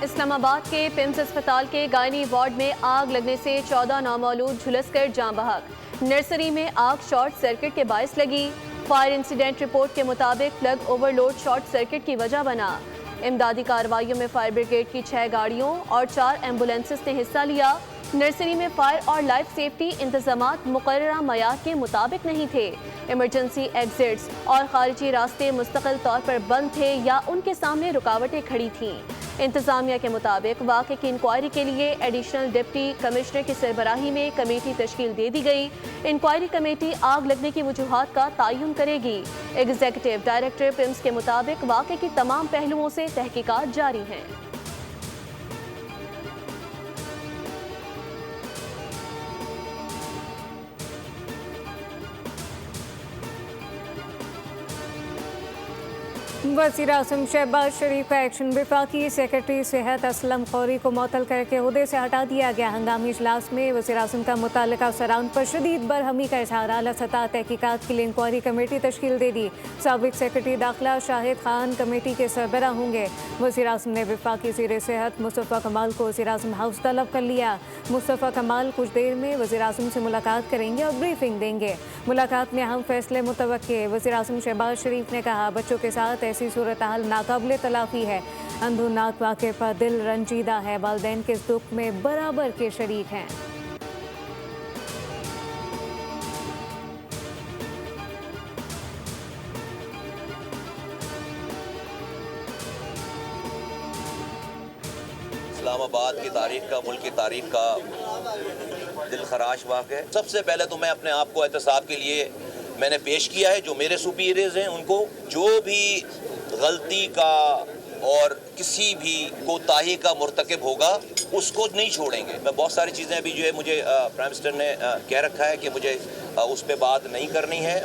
इस्लामाबाद के पिम्स अस्पताल के गायनी वार्ड में आग लगने से 14 नामौलूद झुलसकर जान बहक। नर्सरी में आग शॉर्ट सर्किट के बायस लगी। फायर इंसिडेंट रिपोर्ट के मुताबिक प्लग ओवरलोड शॉर्ट सर्किट की वजह बना। इमदादी कार्रवाइयों में फायर ब्रिगेड की 6 गाड़ियों और 4 एम्बुलेंसेस ने हिस्सा लिया। नर्सरी में फायर और लाइफ सेफ्टी इंतजामात मुकर्ररा मयार के मुताबिक नहीं थे। इमरजेंसी एग्जिट्स और खारिजी रास्ते मुस्तकिल तौर पर बंद थे या उनके सामने रुकावटें खड़ी थीं। इंतजामिया के मुताबिक वाक़े की इंक्वायरी के लिए एडिशनल डिप्टी कमिश्नर की सरबराही में कमेटी तश्कील दे दी गई। इंक्वायरी कमेटी आग लगने की वजूहात का तयन करेगी। एग्जीक्यूटिव डायरेक्टर पिम्स के मुताबिक वाक़े की तमाम पहलुओं से तहकीकात जारी हैं। वज़ीर आज़म शहबाज शरीफ का एक्शन। वफाकी सेक्रेटरी सेहत असलम खौरी को मुअत्तल करके ओहदे से हटा दिया गया। हंगामी इजलास में वज़ीर आज़म का मुतल्लिका अफसरान पर शदीद बरहमी का इजहार। आला सतह तहकीकात के लिए इंक्वायरी कमेटी तश्कील दे दी। साबिक सेक्रेटरी दाखिला शाहिद खान कमेटी के सरबराह होंगे। वज़ीर आज़म ने वफाकी वज़ीर सेहत मुस्तफ़ा कमाल को वज़ीर आज़म हाउस तलब कर लिया। मुस्तफ़ा कमाल कुछ देर में वज़ीर आज़म से मुलाकात करेंगे और ब्रीफिंग देंगे। मुलाकात में अहम फैसले मुतवक्के। वज़ीर आज़म शहबाज शरीफ ने कहा, बच्चों के साथ ऐसी सूरत हाल नाकाबिले तलाफी है। अंधुनाक वाक़े पर दिल रंजीदा है। वालिदैन के इस दुख में बराबर के शरीक हैं। इस्लामाबाद की तारीख का, मुल्क की तारीख का दिल खराश वाक़ है। सबसे पहले तो मैं अपने आप को एहतसाब के लिए मैंने पेश किया है। जो मेरे सुपीरियर्स हैं उनको जो भी गलती का और किसी भी कोताही का मुर्तकिब होगा उसको नहीं छोड़ेंगे। मैं बहुत सारी चीज़ें अभी जो है मुझे प्राइम मिनिस्टर ने कह रखा है कि मुझे उस पर बात नहीं करनी है।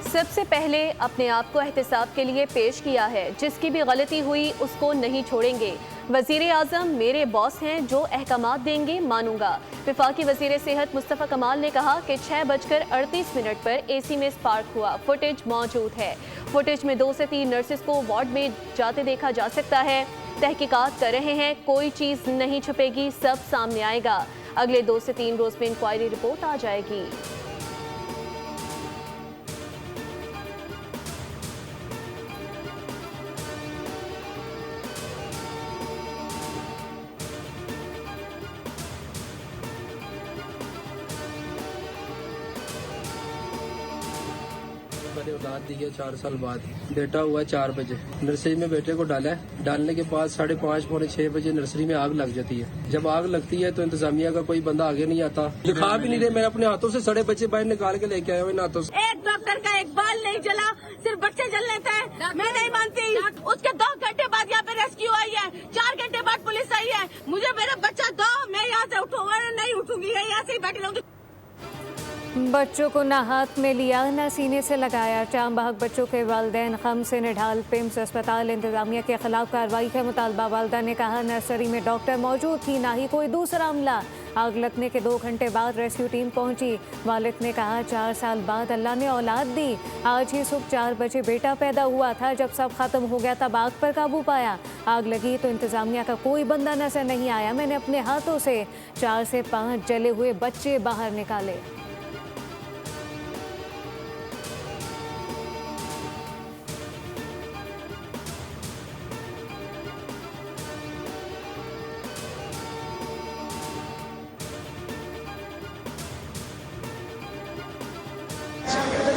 सबसे पहले अपने आप को एहतसाब के लिए पेश किया है। जिसकी भी गलती हुई उसको नहीं छोड़ेंगे। वज़ीर आज़म मेरे बॉस हैं, जो अहकामात देंगे मानूंगा। वफाकी वज़ीर सेहत मुस्तफ़ा कमाल ने कहा कि 6:38 पर AC में स्पार्क हुआ। फुटेज मौजूद है। फुटेज में 2 से 3 नर्सेस को वार्ड में जाते देखा जा सकता है। तहकीकात कर रहे हैं, कोई चीज़ नहीं छुपेगी, सब सामने आएगा। अगले 2 से 3 रोज़ में इंक्वायरी रिपोर्ट आ जाएगी। मैंने औलाद दी है 4 साल बाद। बेटा हुआ 4 बजे। नर्सरी में बेटे को डाला है। डालने के बाद 5:30 पौने 6 बजे नर्सरी में आग लग जाती है। जब आग लगती है तो इंतजामिया का कोई बंदा आगे नहीं आता। दिखा भी नहीं रहे। मैं अपने हाथों से सड़े बच्चे बाहर निकाल के लेके आया हूँ इन हाथों से। एक डॉक्टर का एक बाल नहीं जला, सिर्फ बच्चे जल लेते हैं। मैं नहीं मानती। उसके 2 घंटे बाद यहाँ पे रेस्क्यू आई है। 4 घंटे बाद पुलिस आई है। मुझे मेरा बच्चा दो, मैं यहाँ से उठूंगा नहीं उठूंगी, यहाँ से ही बैठी रहूंगी। बच्चों को न हाथ में लिया न सीने से लगाया। जान बहक बच्चों के वालिदैन गम से निढाल। पिम्स अस्पताल इंतजामिया के खिलाफ कार्रवाई का मुतालबा। वालिदा ने कहा, नर्सरी में डॉक्टर मौजूद थी, ना ही कोई दूसरा अमला। आग लगने के 2 घंटे बाद रेस्क्यू टीम पहुंची। वालिद ने कहा, 4 साल बाद अल्लाह ने औलाद दी। आज ही सुबह 4 बजे बेटा पैदा हुआ था। जब सब खत्म हो गया तब आग पर काबू पाया। आग लगी तो इंतजामिया का कोई बंदा नजर नहीं आया। मैंने अपने हाथों से 4 से 5 जले हुए बच्चे बाहर निकाले।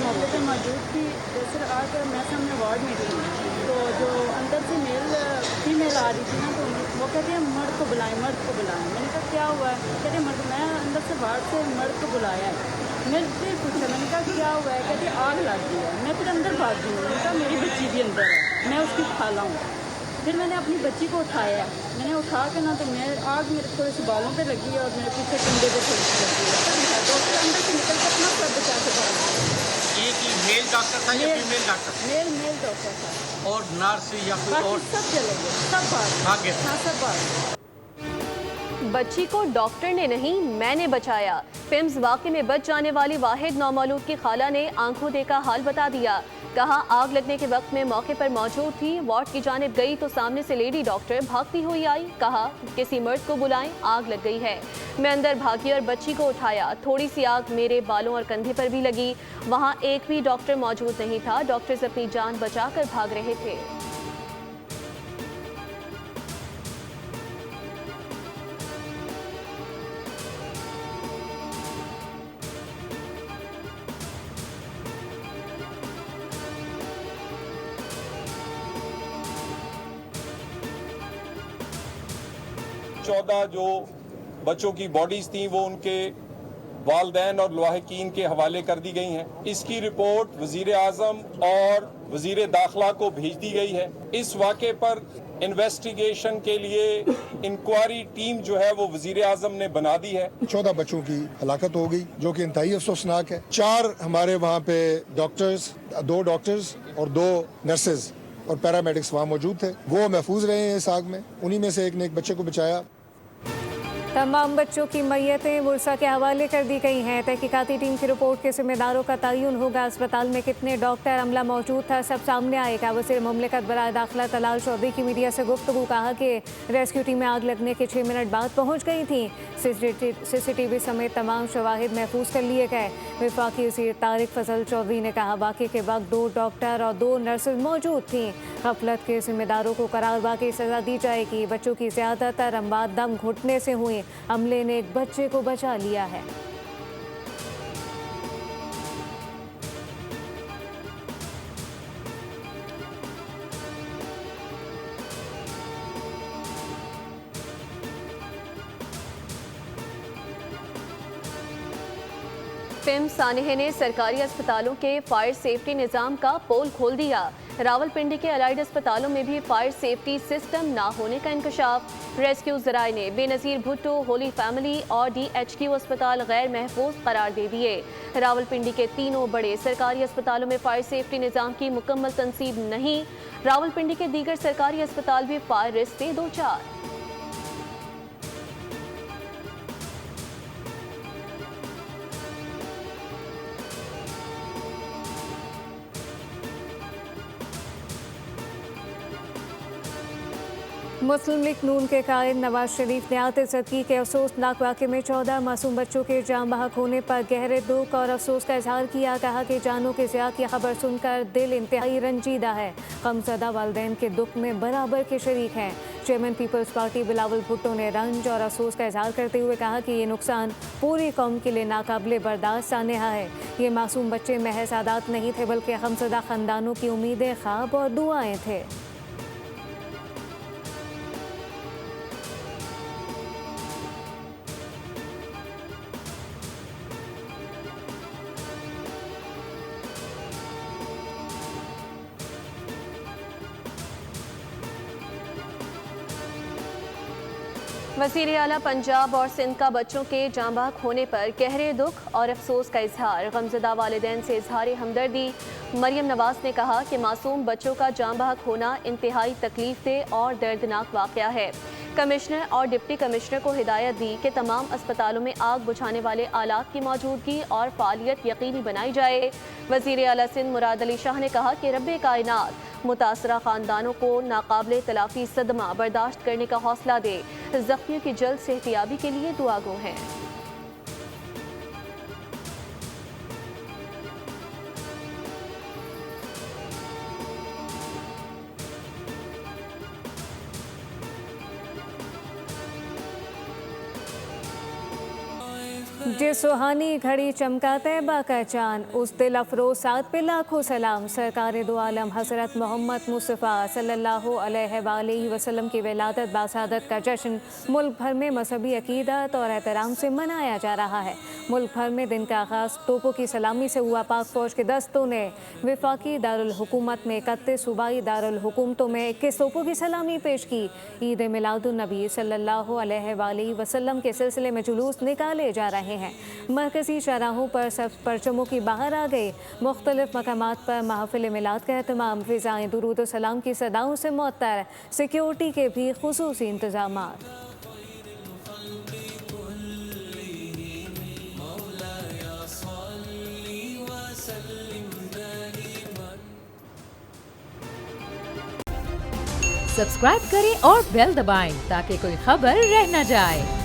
मौके पर मौजूद थी। सर आज मैं सामने वार्ड में थी तो जो अंदर से फीमेल आ रही थी ना, तो वो कहती है मर्द को बुलाएं, मर्द को बुलाएं। मैंने कहा क्या हुआ है? कहते मर्द, मैं अंदर से वार्ड से मर्द को बुलाया है। मैंने फिर पूछा, मैंने कहा क्या हुआ है? कहती आग लग गई है। मैं फिर अंदर भाग गई। मैंने कहा मेरी बच्ची भी अंदर है, मैं उसकी खाला हूँ। फिर मैंने अपनी बच्ची को उठाया। मैंने उठा के ना तो मैं आग मेरे थोड़े से बालों पे लगी और मेरे पीछे कंधे पे थोड़ी सी लगी है। डॉक्टर अंदर से निकल के अपना सर बचा के भाग। एक ही मेल डॉक्टर था या फीमेल डॉक्टर? मेल डॉक्टर था। और नर्स या कोई और? सब चले गए, सब भाग गए। हाँ, सब भाग। बच्ची को डॉक्टर ने नहीं मैंने बचाया। पिम्स वाक़े में बच जाने वाली वाहिद नौमौलूद की खाला ने आंखों देखा हाल बता दिया। कहा आग लगने के वक्त में मौके पर मौजूद थी, वार्ड की जानिब गई तो सामने से लेडी डॉक्टर भागती हुई आई। कहा किसी मर्द को बुलाएं, आग लग गई है। मैं अंदर भागी और बच्ची को उठाया। थोड़ी सी आग मेरे बालों और कंधे पर भी लगी। वहाँ एक भी डॉक्टर मौजूद नहीं था। डॉक्टर्स अपनी जान बचाकर भाग रहे थे। चौदह जो बच्चों की बॉडीज थी वो उनके वालदैन और लाहिकीन के हवाले कर दी गई हैं। इसकी रिपोर्ट वजीर आजम और वजीर दाखिला को भेज दी गई है। इस वाक़े पर इन्वेस्टिगेशन के लिए इंक्वायरी टीम जो है वो वजीर आजम ने बना दी है। 14 बच्चों की हलाकत हो गई जो कि इंतहाई अफसोसनाक है। 4 हमारे वहाँ पे डॉक्टर्स, 2 डॉक्टर्स और 2 नर्सेज और पैरामेडिक्स वहाँ मौजूद थे। वो महफूज रहे हैं इस आग में। उन्हीं में से एक ने एक बच्चे को बचाया। तमाम बच्चों की मैयतें वर्षा के हवाले कर दी गई हैं। तहकीकाती टीम की रिपोर्ट के जिम्मेदारों का तयन होगा। अस्पताल में कितने डॉक्टर अमला मौजूद था सब सामने आएगा। वज़ीर मुमलिकत बराए दाखिला तलाल चौधरी की मीडिया से गुफ्तगू। कहा कि रेस्क्यू टीमें आग लगने के 6 मिनट बाद पहुँच गई थी। CCTV समेत तमाम शवाहिद महफूज कर लिए गए। वफाकी वज़ीर तारिक फजल चौधरी ने कहा वाक़े के वक्त 2 डॉक्टर और 2 नर्सेज मौजूद थी। गफलत के जिम्मेदारों को करारवा की सजा दी जाएगी। बच्चों की ज़्यादातर अमवात दम घुटने से हुई। अमले ने एक बच्चे को बचा लिया है। पिम सानेह ने सरकारी अस्पतालों के फायर सेफ्टी निज़ाम का पोल खोल दिया। रावलपिंडी के अलाइड अस्पतालों में भी फायर सेफ्टी सिस्टम ना होने का इंकशाफ। रेस्क्यू ज़राए ने बेनज़ीर भुट्टो, होली फैमिली और DHQ अस्पताल गैर महफूज करार दे दिए। रावलपिंडी के तीनों बड़े सरकारी अस्पतालों में फायर सेफ्टी निज़ाम की मुकम्मल तनसीब नहीं। रावलपिंडी के दीगर सरकारी अस्पताल भी फायर रिस्क से 2-4। मुस्लिम लीग नून के कायद नवाज शरीफ ने आतिशदगी के अफसोसनाक वाक़े में 14 मासूम बच्चों के जान बहक होने पर गहरे दुख और अफसोस का इजहार किया। कहा कि जानों के ज़िया की खबर सुनकर दिल इंतहाई रंजीदा है। गमज़दा वालिदैन के दुख में बराबर के शरीक हैं। Chairman peoples party Bilawal Bhutto ने रंज और अफसोस का इजहार करते हुए कहा कि ये नुकसान पूरी कौम के लिए नाकाबिले बर्दाश्त सानेहा है। ये मासूम बच्चे महज सादात नहीं थे बल्कि गमज़दा ख़ानदानों की उम्मीदें, ख्वाब और दुआएं थे। वज़ीर आला पंजाब और सिंध का बच्चों के जाँ बहक होने पर गहरे दुख और अफसोस का इजहार। गमज़दा वालिदैन से इजहार हमदर्दी। मरियम नवाज ने कहा कि मासूम बच्चों का जाँ बहक होना इंतहाई तकलीफदेह और दर्दनाक वाक़या है। कमिश्नर और डिप्टी कमिश्नर को हिदायत दी कि तमाम अस्पतालों में आग बुझाने वाले आलात की मौजूदगी और फ़ालियत यकीनी बनाई जाए। वज़ीर आला सिंध मुराद अली शाह ने कहा कि रब्बे कायनात मुतासरा ख़ानदानों को नाकाबिले तलाफ़ी सदमा बर्दाश्त करने का हौसला दे। ज़ख्मियों की जल्द सेहतियाबी के लिए दुआगो हैं। जिस सुहानी घड़ी चमका तैबा का चांद, उस दिल अफरोज साथ पे लाखों सलाम। सरकार दो आलम हज़रत मोहम्मद मुस्तफ़ा सल्लल्लाहु अलैहि वसल्लम की विलादत बासादत का जश्न मुल्क भर में मजहबी अकीदत और एहतराम से मनाया जा रहा है। मुल्क भर में दिन का आगाज़ तोपों की सलामी से हुआ। पाक फौज के दस्तों ने वफाकी दारुल हुकूमत में 31 सूबाई दारुल हुकूमतों में 21 तोपों की सलामी पेश की। ईद मिलादुन नबी सल्लल्लाहु अलैहि वसल्लम के सिलसिले में जुलूस निकाले जा रहे हैं। मरकज़ी चौराहों पर सब परचमों की बाहर आ गई। मुख्तलिफ मकामात पर महफिल मिलाद का एहतमाम। फ़िज़ाएँ दुरूद सलाम की सदाओं से मुअत्तर। सिक्योरिटी के भी खुसूसी इंतज़ामात। सब्सक्राइब करें और बेल दबाएं ताकि कोई खबर रह न जाए।